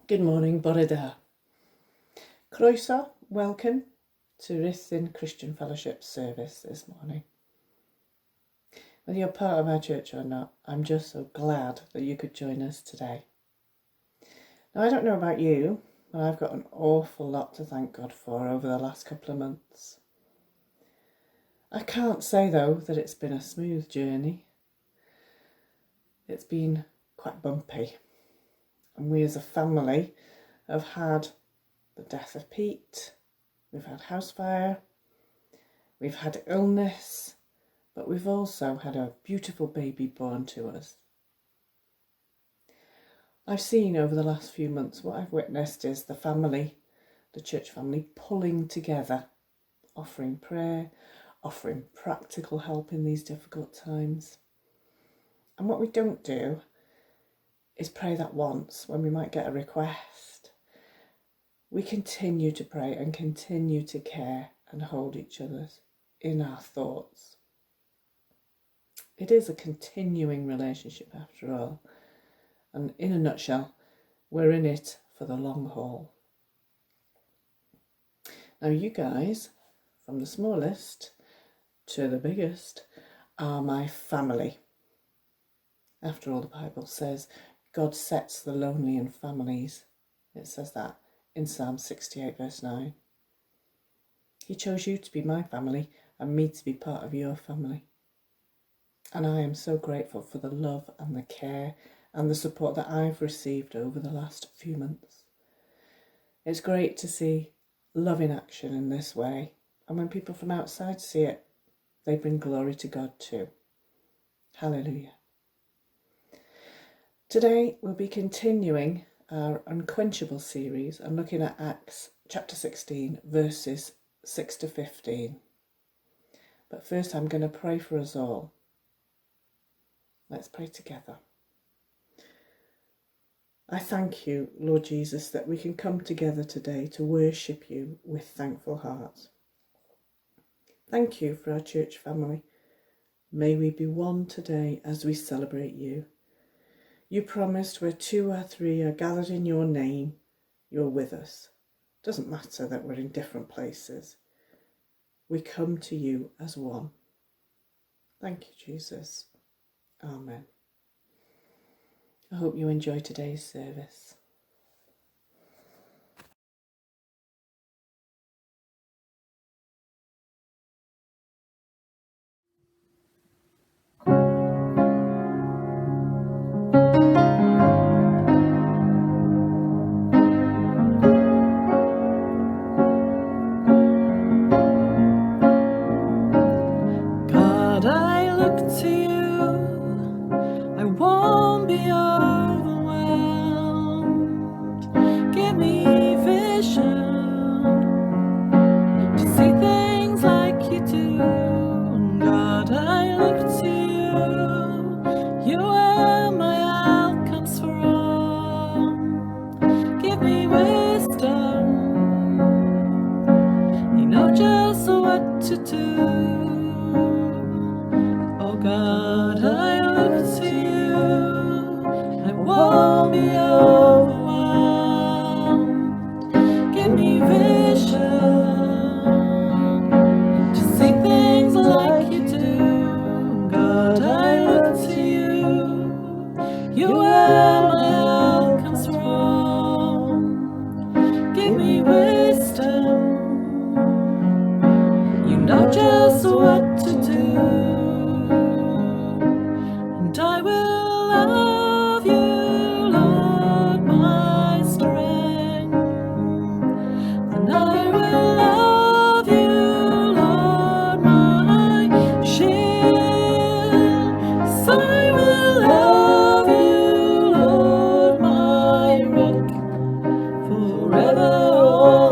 Good morning, bore da. Croeso, welcome to Rhythm Christian Fellowship service this morning. Whether you're part of our church or not, I'm just so glad that you could join us today. Now, I don't know about you, but I've got an awful lot to thank God for over the last couple of months. I can't say, though, that it's been a smooth journey. It's been quite bumpy. And we as a family have had the death of Pete, we've had house fire, we've had illness, but we've also had a beautiful baby born to us. I've seen over the last few months, what I've witnessed is the family, the church family, pulling together, offering prayer, offering practical help in these difficult times. And what we don't do is pray that once when we might get a request. We continue to pray and continue to care and hold each other in our thoughts. It is a continuing relationship after all. And in a nutshell, we're in it for the long haul. Now you guys, from the smallest to the biggest, are my family. After all, the Bible says God sets the lonely in families. It says that in Psalm 68 verse 9. He chose you to be my family and me to be part of your family. And I am so grateful for the love and the care and the support that I've received over the last few months. It's great to see love in action in this way. And when people from outside see it, they bring glory to God too. Hallelujah. Today we'll be continuing our Unquenchable series and looking at Acts chapter 16 verses 6 to 15. But first I'm going to pray for us all. Let's pray together. I thank you, Lord Jesus, that we can come together today to worship you with thankful hearts. Thank you for our church family. May we be one today as we celebrate you. You promised where 2 or 3 are gathered in your name, you're with us. Doesn't matter that we're in different places. We come to you as one. Thank you, Jesus. Amen. I hope you enjoy today's service. Forever.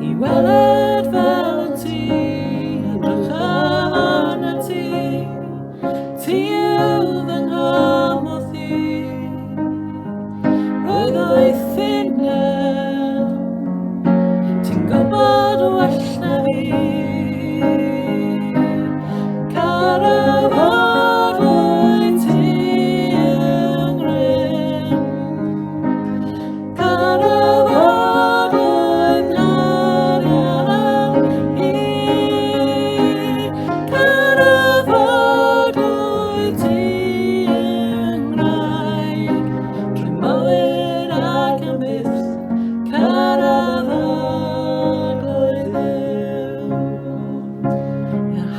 I weled fel y ti, edrych arna ti, ti yw fy nghamod i. Roedd o'i ffynel, ti'n gwybod well na fi. Carafod o'i ti yng ngrym, carafod o'i nghariad i. Carafod o'i ti yng ngwraig, drwy mywyd ac am byth, carafod o'i Dduw.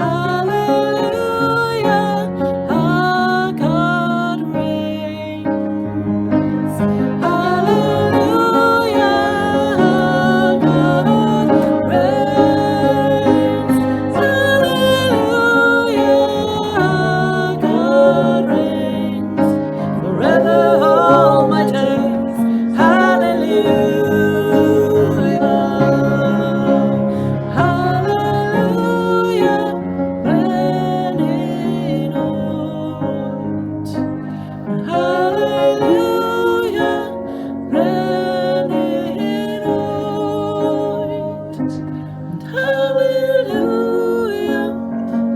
Hallelujah, our God reigns. Hallelujah, our God reigns. Hallelujah, our God reigns. Forever all my days. Hallelujah. Hallelujah, brenin oed. Hallelujah, brenin oed. And hallelujah,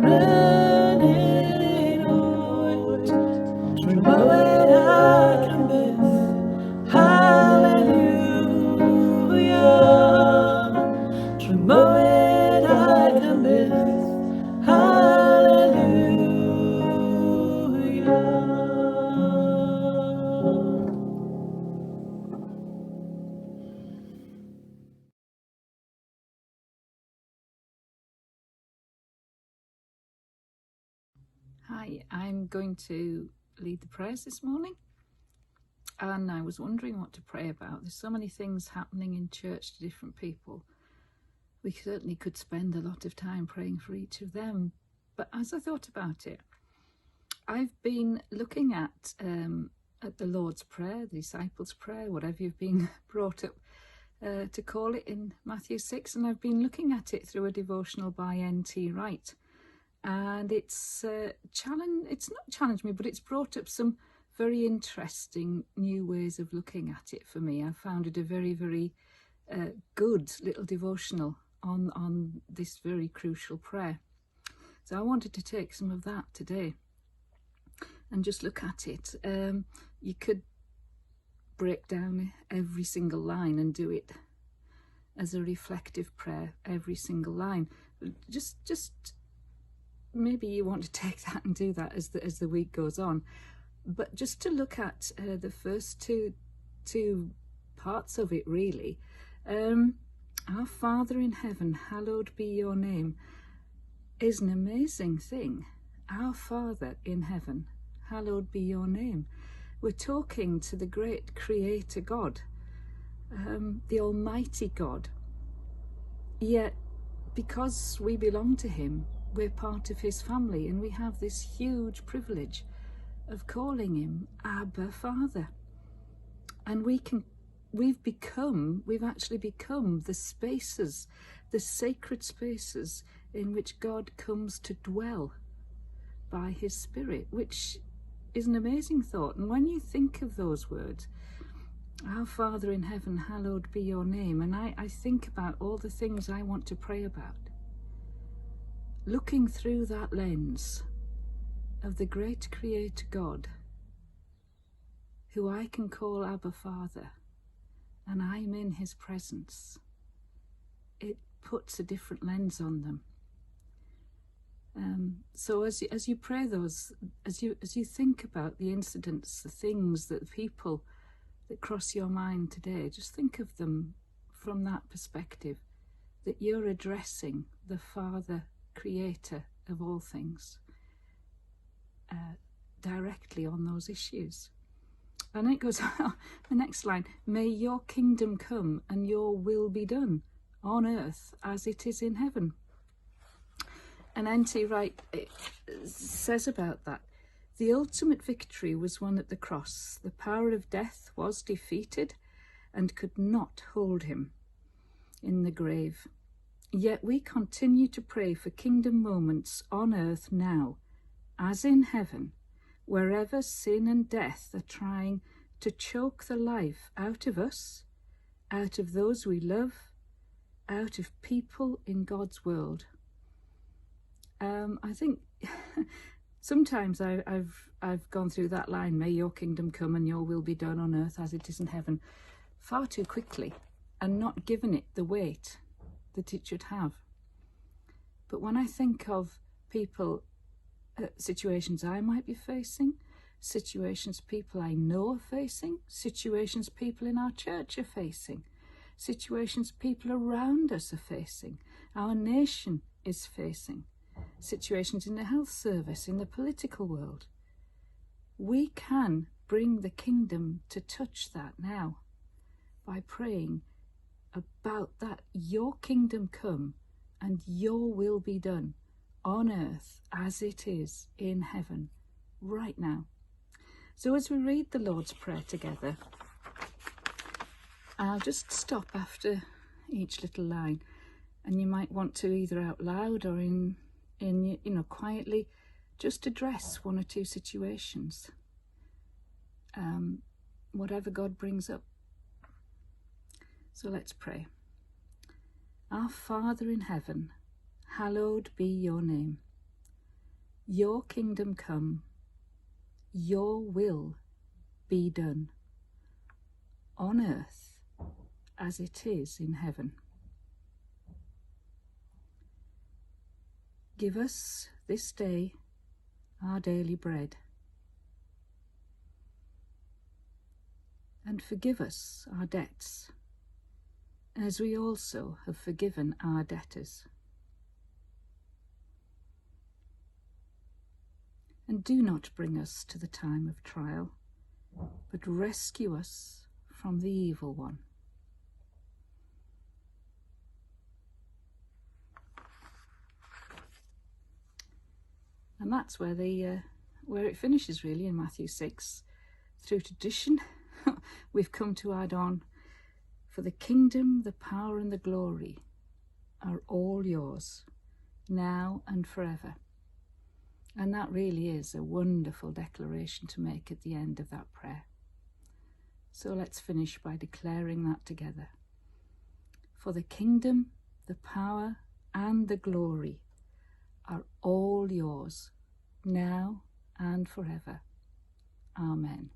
brenin oed. Trwy mywyd ac am byth. Hallelujah, trwy mywyd ac am byth. Hallelujah. Hi, I'm going to lead the prayers this morning, and I was wondering what to pray about. There's so many things happening in church to different people. We certainly could spend a lot of time praying for each of them, but as I thought about it, I've been looking at the Lord's Prayer, the Disciples' Prayer, whatever you've been brought up to call it in Matthew 6, and I've been looking at it through a devotional by N.T. Wright. And it's not challenged me, but it's brought up some very interesting new ways of looking at it for me. I found it a very, very good little devotional on this very crucial prayer. So I wanted to take some of that today and just look at it. You could break down every single line and do it as a reflective prayer, every single line. Just maybe you want to take that and do that as the week goes on, but just to look at the first two parts of it really. Our Father in heaven, hallowed be your name, is an amazing thing. Our Father in heaven, hallowed be your name. We're talking to the great Creator God, the Almighty God. Yet, because we belong to him, we're part of his family, and we have this huge privilege of calling him Abba Father. And we've actually become the spaces, the sacred spaces in which God comes to dwell by his Spirit, which is an amazing thought. And when you think of those words, our Father in heaven, hallowed be your name, and I think about all the things I want to pray about, looking through that lens of the great Creator God, who I can call Abba Father, and I'm in his presence. It puts a different lens on them. So as you pray those, as you think about the incidents, the things, the people that cross your mind today, just think of them from that perspective, that you're addressing the Father, Creator of all things, directly on those issues. And it goes, the next line, may your kingdom come and your will be done on earth as it is in heaven. And N.T. Wright says about that, the ultimate victory was won at the cross. The power of death was defeated and could not hold him. in the grave. Yet we continue to pray for kingdom moments on earth now, as in heaven, wherever sin and death are trying to choke the life out of us, out of those we love, out of people in God's world. I think sometimes I've gone through that line, may your kingdom come and your will be done on earth as it is in heaven, far too quickly, and not given it the weight that it should have. But when I think of people, situations I might be facing, situations people I know are facing, situations people in our church are facing, situations people around us are facing, our nation is facing, situations in the health service, in the political world, we can bring the kingdom to touch that now by praying about that. Your kingdom come and your will be done on earth as it is in heaven right now. So as we read the Lord's Prayer together, I'll just stop after each little line, and you might want to either out loud or in quietly just address one or two situations, whatever God brings up. So let's pray. Our Father in heaven, hallowed be your name. Your kingdom come, your will be done, on earth as it is in heaven. Give us this day our daily bread, and forgive us our debts, as we also have forgiven our debtors. And do not bring us to the time of trial, but rescue us from the evil one. And that's where it finishes, really, in Matthew 6. Through tradition, we've come to add on, for the kingdom, the power and the glory are all yours, now and forever. And that really is a wonderful declaration to make at the end of that prayer. So let's finish by declaring that together. For the kingdom, the power and the glory are all yours, now and forever. Amen.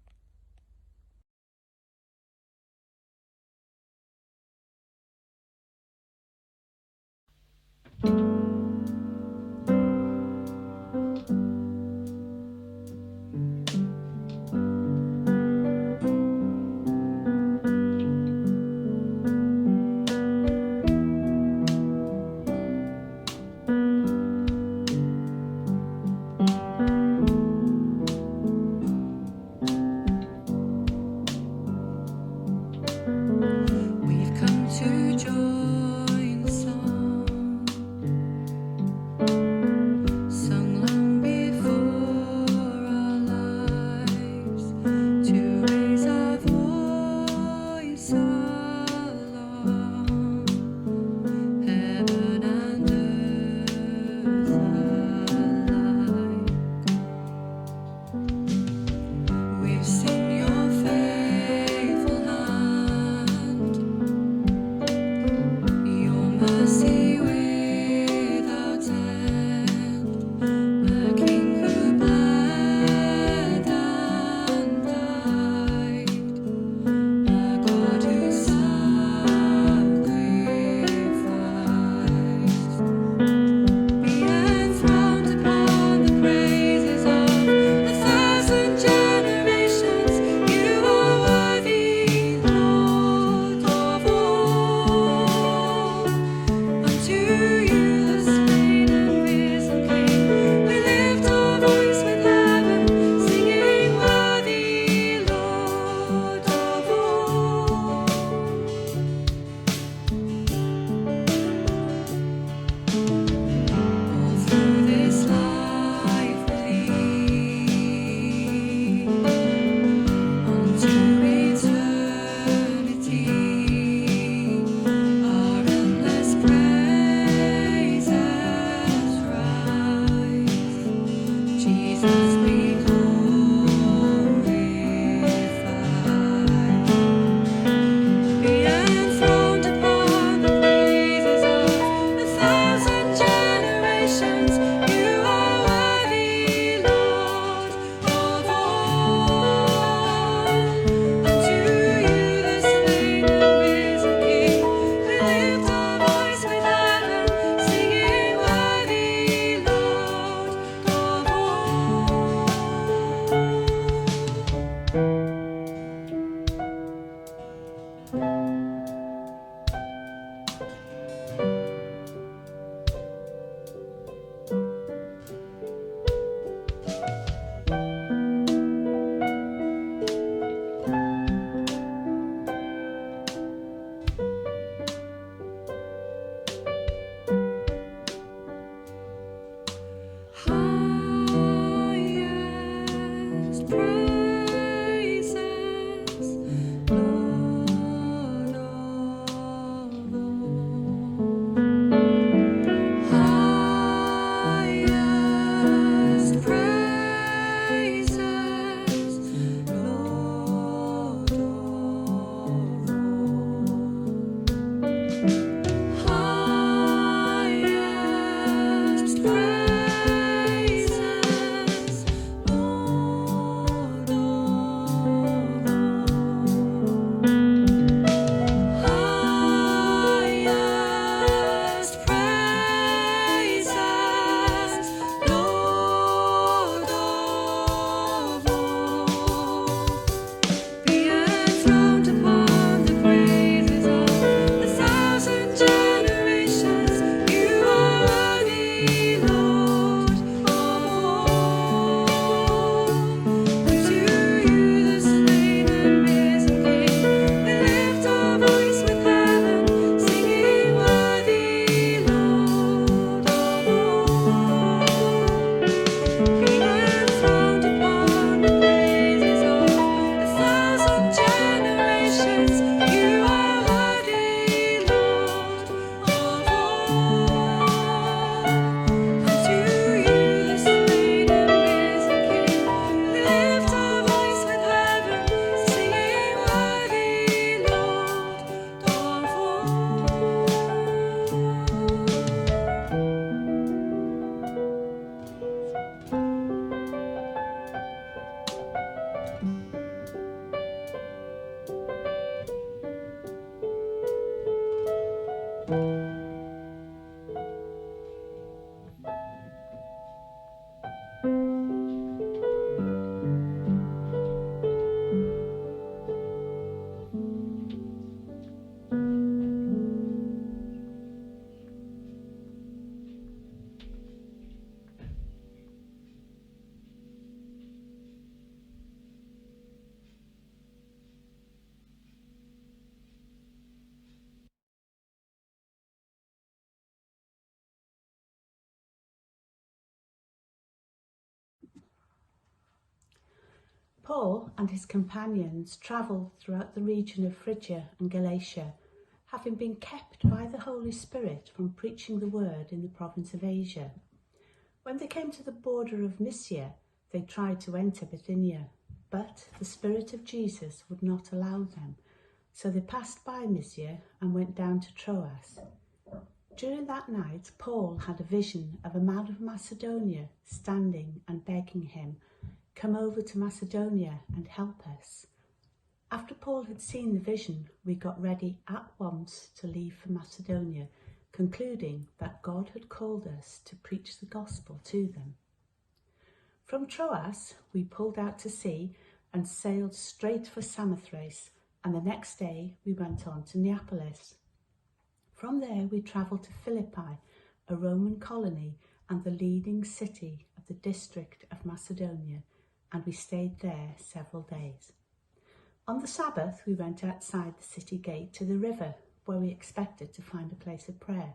We've come to join the song, sung long before our lives, to raise our voice along, heaven and earth alike. We've seen your faithful hand, your mercy without end, the King who bled and died, a God who sacrificed. Be enthroned upon the praises of 1,000 generations. You are worthy, Lord of all. Paul and his companions travelled throughout the region of Phrygia and Galatia, having been kept by the Holy Spirit from preaching the word in the province of Asia. When they came to the border of Mysia, they tried to enter Bithynia, but the Spirit of Jesus would not allow them. So they passed by Mysia and went down to Troas. During that night, Paul had a vision of a man of Macedonia standing and begging him, "Come over to Macedonia and help us." After Paul had seen the vision, we got ready at once to leave for Macedonia, concluding that God had called us to preach the gospel to them. From Troas, we pulled out to sea and sailed straight for Samothrace, and the next day we went on to Neapolis. From there we travelled to Philippi, a Roman colony and the leading city of the district of Macedonia, and we stayed there several days. On the Sabbath, we went outside the city gate to the river, where we expected to find a place of prayer.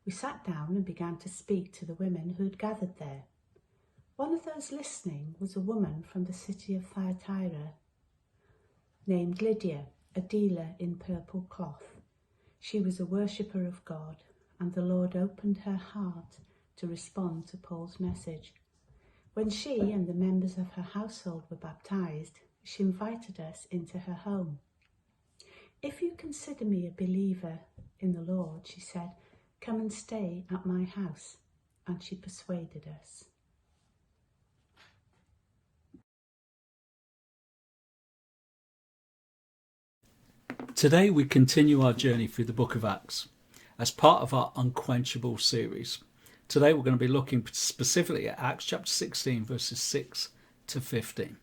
We sat down and began to speak to the women who had gathered there. One of those listening was a woman from the city of Thyatira named Lydia, a dealer in purple cloth. She was a worshipper of God, and the Lord opened her heart to respond to Paul's message. When she and the members of her household were baptized, she invited us into her home. "If you consider me a believer in the Lord," she said, "come and stay at my house." And she persuaded us. Today we continue our journey through the book of Acts as part of our Unquenchable series. Today we're going to be looking specifically at Acts chapter 16 verses 6 to 15.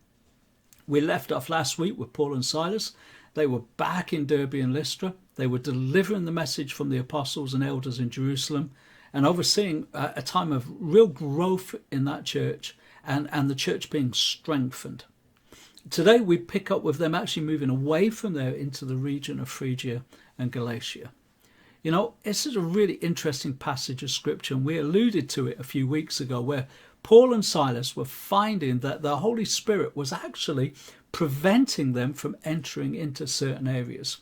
We left off last week with Paul and Silas. They were back in Derbe and Lystra. They were delivering the message from the apostles and elders in Jerusalem and overseeing a time of real growth in that church and the church being strengthened. Today we pick up with them actually moving away from there into the region of Phrygia and Galatia. You know, this is a really interesting passage of scripture, and we alluded to it a few weeks ago, where Paul and Silas were finding that the Holy Spirit was actually preventing them from entering into certain areas.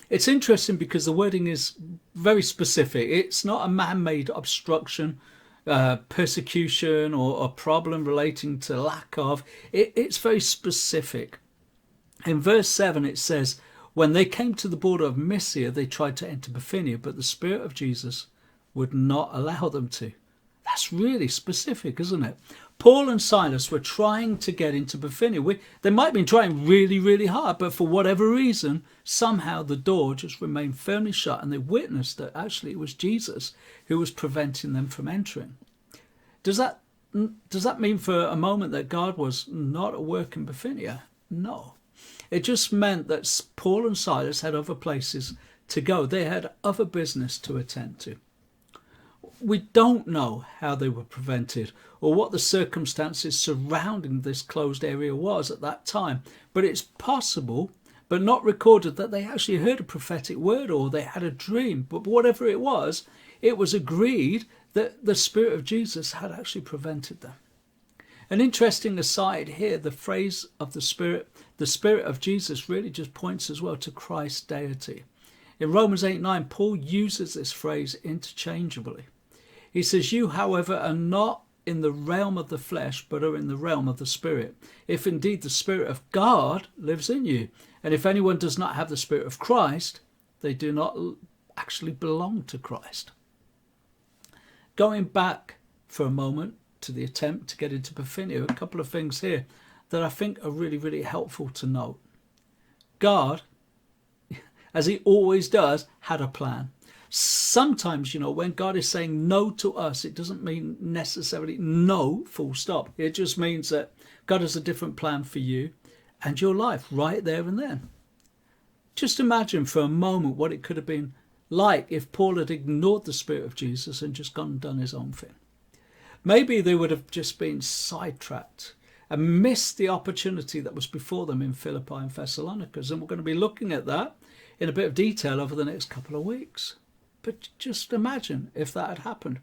It's interesting because the wording is very specific. It's not a man-made obstruction, persecution or a problem relating to lack of. It's very specific. In verse 7 it says, "When they came to the border of Mysia, they tried to enter Bithynia, but the Spirit of Jesus would not allow them to." That's really specific, isn't it? Paul and Silas were trying to get into Bithynia. They might have been trying really, really hard, but for whatever reason, somehow the door just remained firmly shut, and they witnessed that actually it was Jesus who was preventing them from entering. Does that mean for a moment that God was not at work in Bithynia? No. It just meant that Paul and Silas had other places to go. They had other business to attend to. We don't know how they were prevented or what the circumstances surrounding this closed area was at that time, but it's possible, but not recorded, that they actually heard a prophetic word or they had a dream. But whatever it was agreed that the Spirit of Jesus had actually prevented them. An interesting aside here, the phrase of the Spirit of Jesus really just points as well to Christ's deity. In Romans 8:9, Paul uses this phrase interchangeably. He says, "You, however, are not in the realm of the flesh, but are in the realm of the Spirit, if indeed the Spirit of God lives in you. And if anyone does not have the Spirit of Christ, they do not actually belong to Christ." Going back for a moment to the attempt to get into Bithynia, a couple of things here that I think are really, really helpful to note. God, as he always does, had a plan. Sometimes, when God is saying no to us, it doesn't mean necessarily no, full stop. It just means that God has a different plan for you and your life right there and then. Just imagine for a moment what it could have been like if Paul had ignored the Spirit of Jesus and just gone and done his own thing. Maybe they would have just been sidetracked and missed the opportunity that was before them in Philippi and Thessalonica. And we're going to be looking at that in a bit of detail over the next couple of weeks. But just imagine if that had happened.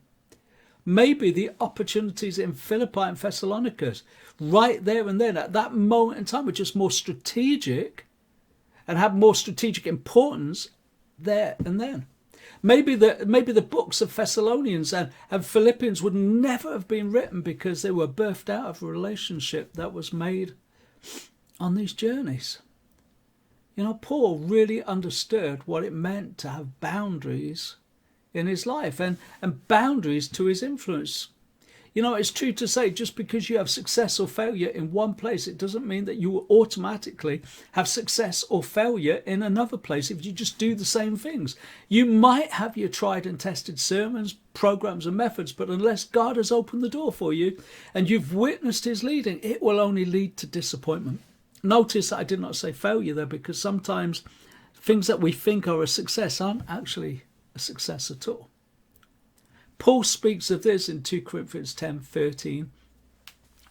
Maybe the opportunities in Philippi and Thessalonica, right there and then, at that moment in time, were just more strategic and had more strategic importance there and then. Maybe the books of Thessalonians and Philippians would never have been written because they were birthed out of a relationship that was made on these journeys. You know, Paul really understood what it meant to have boundaries in his life and boundaries to his influence. You know, it's true to say just because you have success or failure in one place, it doesn't mean that you will automatically have success or failure in another place if you just do the same things. You might have your tried and tested sermons, programs and methods, but unless God has opened the door for you and you've witnessed his leading, it will only lead to disappointment. Notice that I did not say failure there, because sometimes things that we think are a success aren't actually a success at all. Paul speaks of this in 2 Corinthians 10:13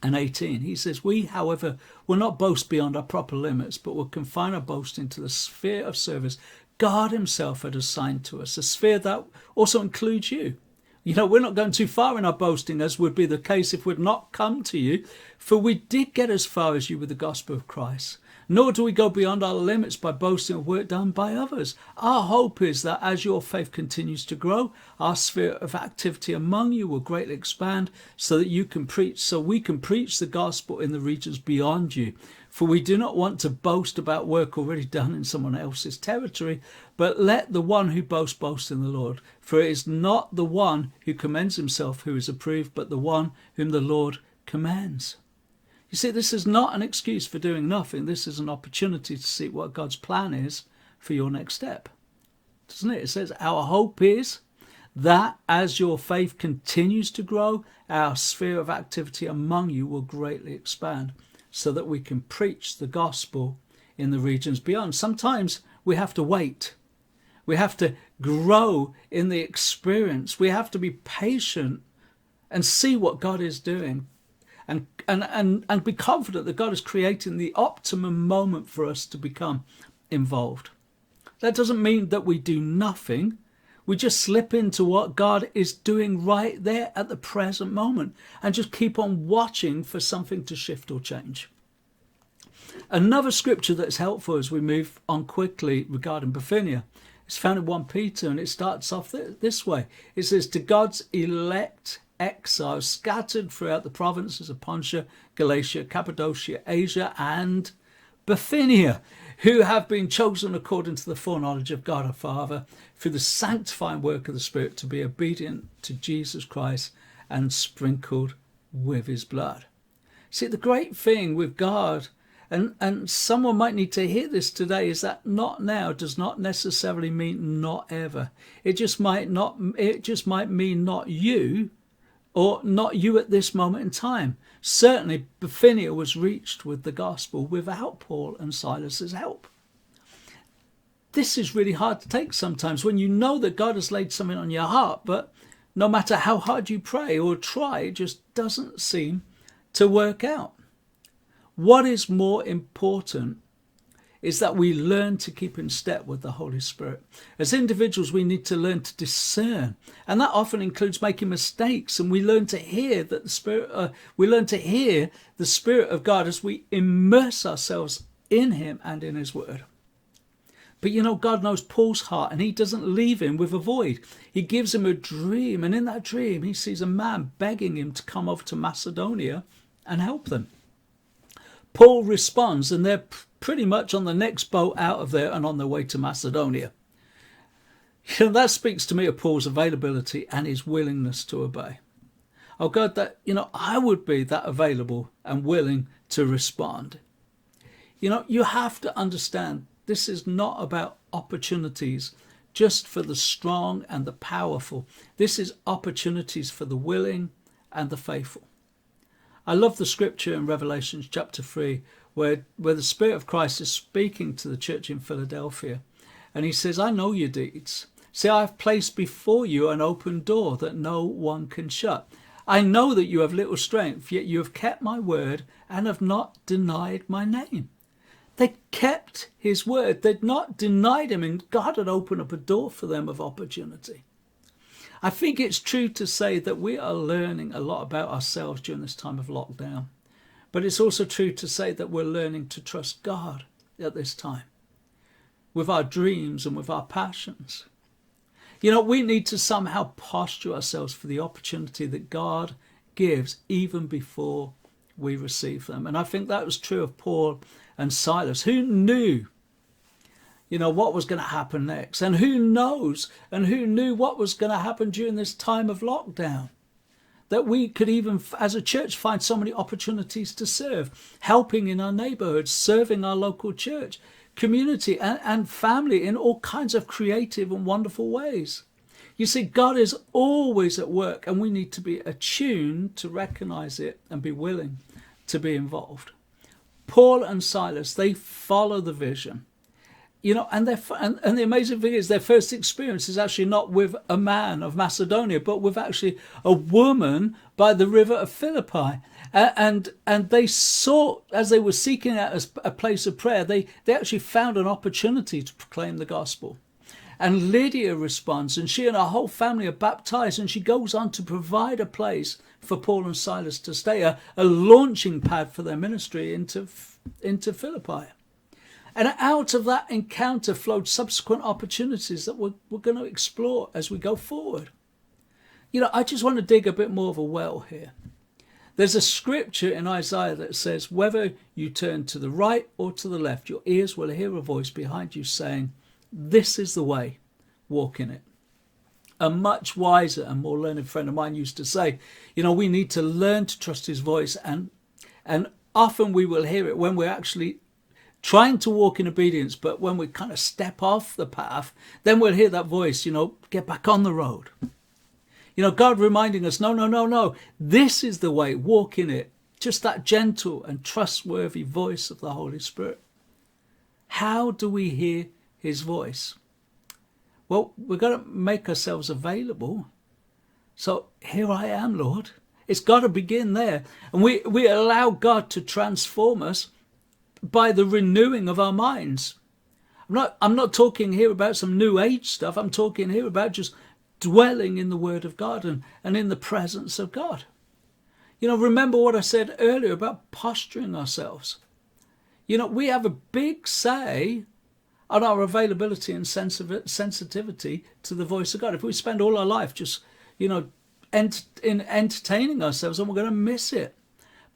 and 18. He says, "We, however, will not boast beyond our proper limits, but will confine our boasting to the sphere of service God himself had assigned to us," a sphere that also includes you. You know, we're not going too far in our boasting, as would be the case if we'd not come to you, for we did get as far as you with the gospel of Christ. Nor do we go beyond our limits by boasting of work done by others. Our hope is that as your faith continues to grow, our sphere of activity among you will greatly expand, so that we can preach the gospel in the regions beyond you. For we do not want to boast about work already done in someone else's territory, but let the one who boasts boast in the Lord. For it is not the one who commends himself who is approved, but the one whom the Lord commends. You see, this is not an excuse for doing nothing. This is an opportunity to see what God's plan is for your next step. Doesn't it? It says, our hope is that as your faith continues to grow, our sphere of activity among you will greatly expand, so that we can preach the gospel in the regions beyond. Sometimes we have to wait. We have to grow in the experience. We have to be patient and see what God is doing. And be confident that God is creating the optimum moment for us to become involved. That doesn't mean that we do nothing. We just slip into what God is doing right there at the present moment and just keep on watching for something to shift or change. Another scripture that's helpful as we move on quickly regarding Bithynia is found in 1 Peter, and it starts off this way. It says, "To God's elect exiles scattered throughout the provinces of Pontia, Galatia, Cappadocia, Asia and Bithynia, who have been chosen according to the foreknowledge of God our Father, through the sanctifying work of the Spirit, to be obedient to Jesus Christ and sprinkled with his blood." See, the great thing with God, and someone might need to hear this today, is that not now does not necessarily mean not ever. It just might mean not you, or not you at this moment in time. Certainly, Bithynia was reached with the gospel without Paul and Silas's help. This is really hard to take sometimes when you know that God has laid something on your heart, but no matter how hard you pray or try, it just doesn't seem to work out. What is more important is that we learn to keep in step with the Holy Spirit. As individuals, we need to learn to discern, and that often includes making mistakes. And we learn to hear that the Spirit of God as we immerse ourselves in Him and in His Word. But you know, God knows Paul's heart, and He doesn't leave him with a void. He gives him a dream, and in that dream, he sees a man begging him to come over to Macedonia and help them. Paul responds, and they're pretty much on the next boat out of there and on their way to Macedonia. You know, that speaks to me of Paul's availability and his willingness to obey. Oh God, that, you know, I would be that available and willing to respond. You know, you have to understand, this is not about opportunities just for the strong and the powerful. This is opportunities for the willing and the faithful. I love the scripture in Revelation chapter 3 where the Spirit of Christ is speaking to the church in Philadelphia. And he says, "I know your deeds. See, I have placed before you an open door that no one can shut. I know that you have little strength, yet you have kept my word and have not denied my name." They kept his word. They'd not denied him, and God had opened up a door for them of opportunity. I think it's true to say that we are learning a lot about ourselves during this time of lockdown. But it's also true to say that we're learning to trust God at this time, with our dreams and with our passions. We need to somehow posture ourselves for the opportunity that God gives even before we receive them. And I think that was true of Paul and Silas. Who knew, what was going to happen next? And who knew what was going to happen during this time of lockdown? That we could even, as a church, find so many opportunities to serve, helping in our neighbourhoods, serving our local church, community and family in all kinds of creative and wonderful ways. You see, God is always at work, and we need to be attuned to recognise it and be willing to be involved. Paul and Silas, they follow the vision. And the amazing thing is their first experience is actually not with a man of Macedonia, but with actually a woman by the river of Philippi. And they sought, as they were seeking out a place of prayer, they actually found an opportunity to proclaim the gospel. And Lydia responds, and she and her whole family are baptized, and she goes on to provide a place for Paul and Silas to stay, a launching pad for their ministry into Philippi. And out of that encounter flowed subsequent opportunities that we're going to explore as we go forward. I just want to dig a bit more of a well here. There's a scripture in Isaiah that says, whether you turn to the right or to the left, your ears will hear a voice behind you saying, this is the way, walk in it. A much wiser and more learned friend of mine used to say, we need to learn to trust his voice, and often we will hear it when we're actually trying to walk in obedience, but when we kind of step off the path, then we'll hear that voice, get back on the road. God reminding us, no, this is the way, walk in it. Just that gentle and trustworthy voice of the Holy Spirit. How do we hear his voice? Well, we're going to make ourselves available. So here I am, Lord. It's got to begin there. And we allow God to transform us by the renewing of our minds. I'm not talking here about some new age stuff. I'm talking here about just dwelling in the word of God and in the presence of God. Remember what I said earlier about posturing ourselves. We have a big say on our availability and sensitivity to the voice of God. If we spend all our life just, entertaining ourselves, then we're going to miss it.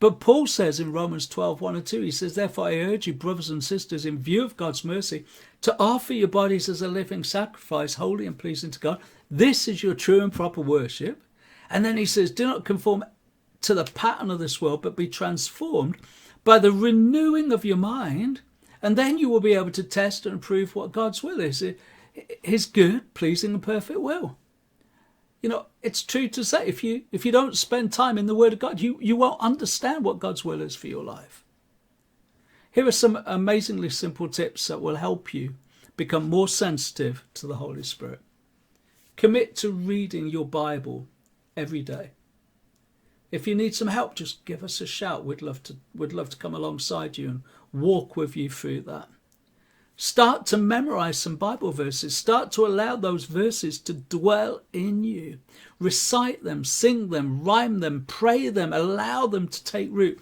But Paul says in Romans 12:1-2, he says, therefore I urge you, brothers and sisters, in view of God's mercy, to offer your bodies as a living sacrifice, holy and pleasing to God. This is your true and proper worship. And then he says, do not conform to the pattern of this world, but be transformed by the renewing of your mind. And then you will be able to test and prove what God's will is, his good, pleasing and perfect will. It's true to say, if you don't spend time in the Word of God, you won't understand what God's will is for your life. Here are some amazingly simple tips that will help you become more sensitive to the Holy Spirit. Commit to reading your Bible every day. If you need some help, just give us a shout. We'd love to come alongside you and walk with you through that. Start to memorize some Bible verses. Start to allow those verses to dwell in you. Recite them, sing them, rhyme them, pray them, allow them to take root.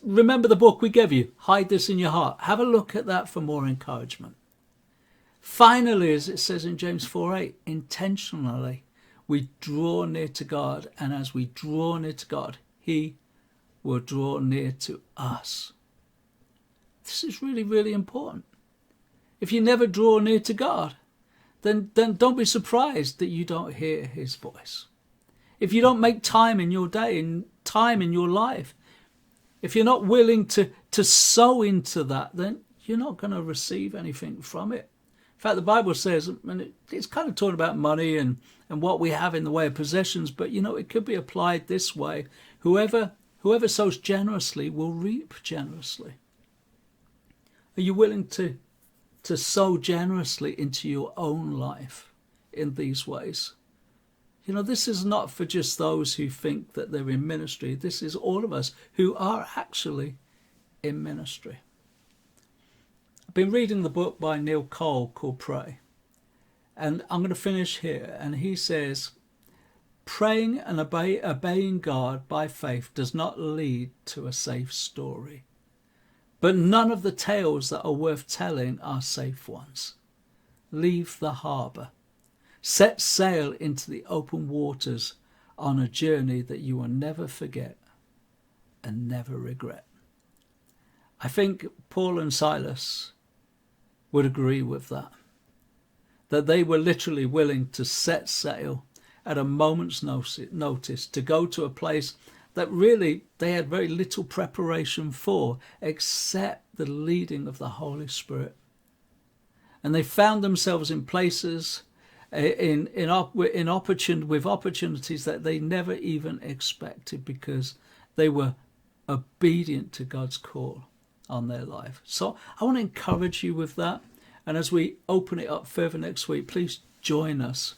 Remember the book we gave you, Hide This in Your Heart. Have a look at that for more encouragement. Finally, as it says in James 4:8, intentionally we draw near to God, and as we draw near to God, he will draw near to us. This is really, really important. If you never draw near to God, then don't be surprised that you don't hear his voice. If you don't make time in your day and time in your life, if you're not willing to sow into that, then you're not going to receive anything from it. In fact, the Bible says, and it's kind of talking about money and what we have in the way of possessions, but it could be applied this way. Whoever sows generously will reap generously. Are you willing to sow generously into your own life in these ways? This is not for just those who think that they're in ministry. This is all of us who are actually in ministry. I've been reading the book by Neil Cole called Pray. And I'm going to finish here. And he says, praying and obeying God by faith does not lead to a safe story. But none of the tales that are worth telling are safe ones. Leave the harbour. Set sail into the open waters on a journey that you will never forget and never regret. I think Paul and Silas would agree with that. That they were literally willing to set sail at a moment's notice to go to a place that really they had very little preparation for, except the leading of the Holy Spirit. And they found themselves in places, with opportunities that they never even expected, because they were obedient to God's call on their life. So I want to encourage you with that. And as we open it up further next week, please join us.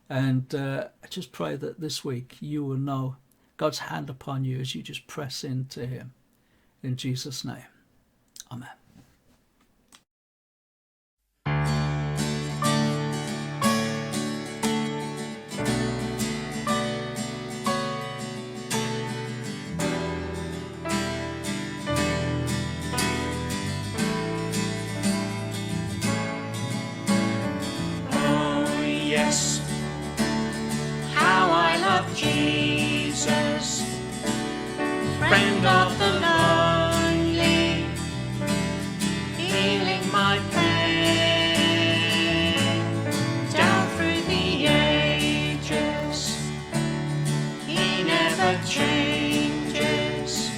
And I just pray that this week you will know God's hand upon you as you just press into him. In Jesus' name. Amen. Oh, yes. How I love Jesus, friend of the lonely, healing my pain down through the ages. He never changes.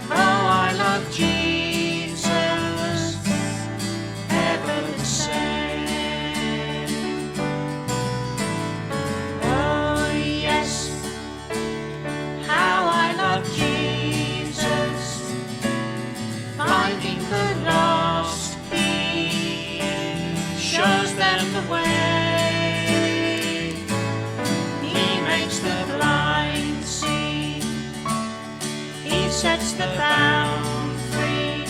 Oh, I love Jesus, ever the same. Oh, yes, how I love Jesus, finding the lost. He shows them the way. He makes the blind see. He sets the bound free.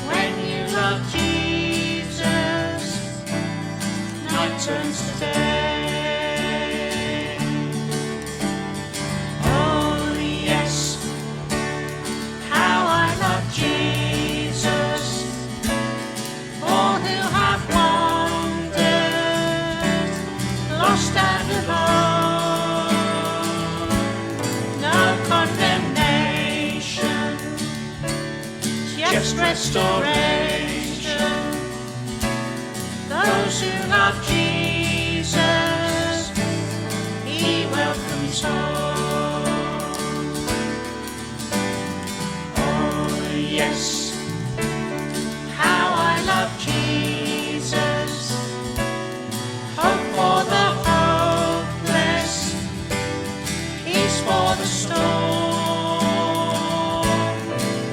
When you love Jesus, night turns to day. Oh, yes, how I love Jesus. All who have wandered, lost and alone, no condemnation, just restoration. Those who love Jesus, he welcomes home. Oh, yes, how I love Jesus, hope for the hopeless, peace for the storm.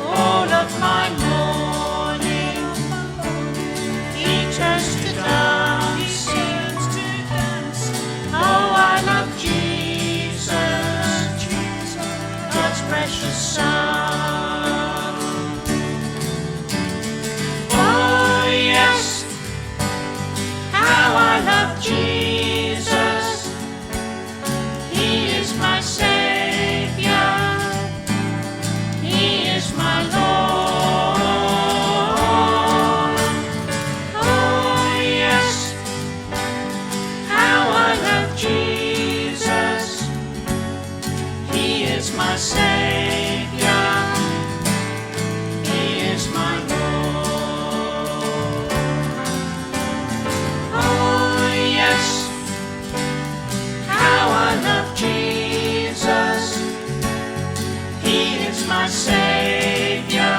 All of my morning, he turns to dancing. Oh, I love Jesus, God's precious Son. Oh, yes, how I love Jesus. He is my Savior. He is my Lord. Oh, yes, how I love Jesus. He is my Savior. He is my Lord. Oh, yes, how I love Jesus. He is my Savior.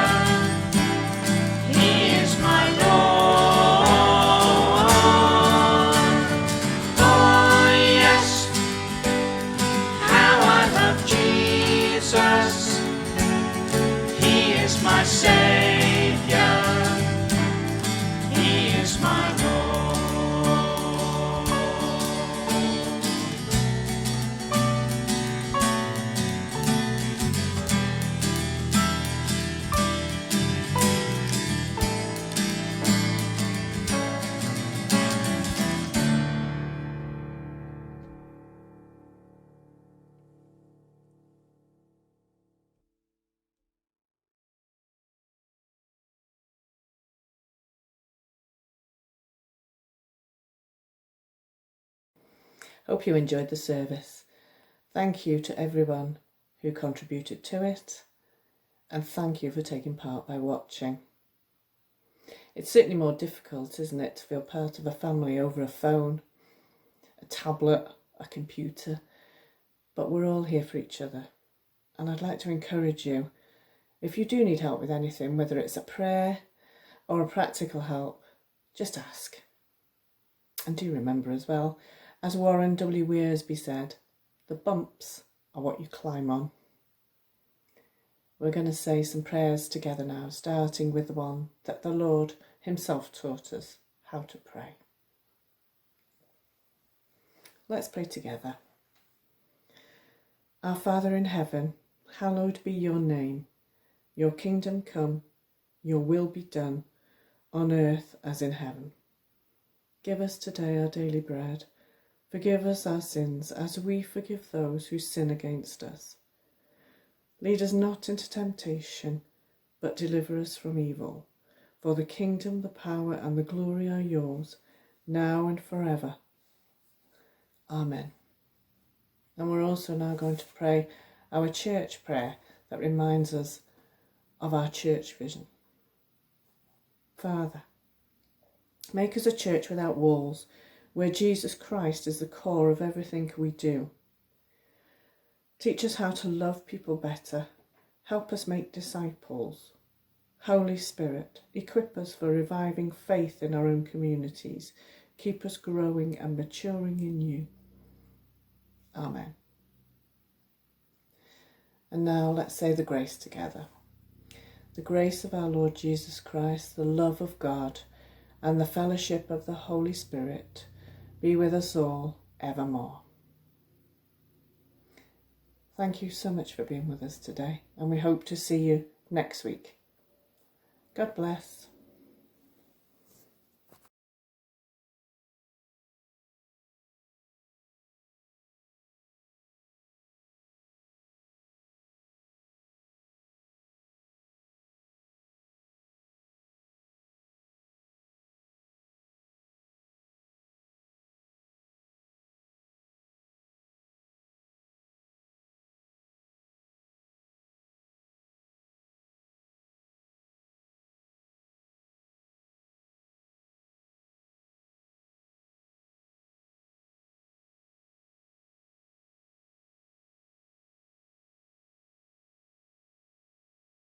He is my Lord. Oh, yes, how I love Jesus. Hope you enjoyed the service. Thank you to everyone who contributed to it, and thank you for taking part by watching. It's certainly more difficult, isn't it, to feel part of a family over a phone, a tablet, a computer, but we're all here for each other. And I'd like to encourage you, if you do need help with anything, whether it's a prayer or a practical help, just ask. And do remember as well, as Warren W. Wiersbe said, the bumps are what you climb on. We're going to say some prayers together now, starting with the one that the Lord himself taught us how to pray. Let's pray together. Our Father in heaven, hallowed be your name. Your kingdom come, your will be done, on earth as in heaven. Give us today our daily bread. Forgive us our sins as we forgive those who sin against us. Lead us not into temptation, but deliver us from evil. For the kingdom, the power and the glory are yours, now and forever. Amen. And we're also now going to pray our church prayer that reminds us of our church vision. Father, make us a church without walls, where Jesus Christ is the core of everything we do. Teach us how to love people better. Help us make disciples. Holy Spirit, equip us for reviving faith in our own communities. Keep us growing and maturing in you. Amen. And now let's say the grace together. The grace of our Lord Jesus Christ, the love of God, and the fellowship of the Holy Spirit be with us all evermore. Thank you so much for being with us today, and we hope to see you next week. God bless.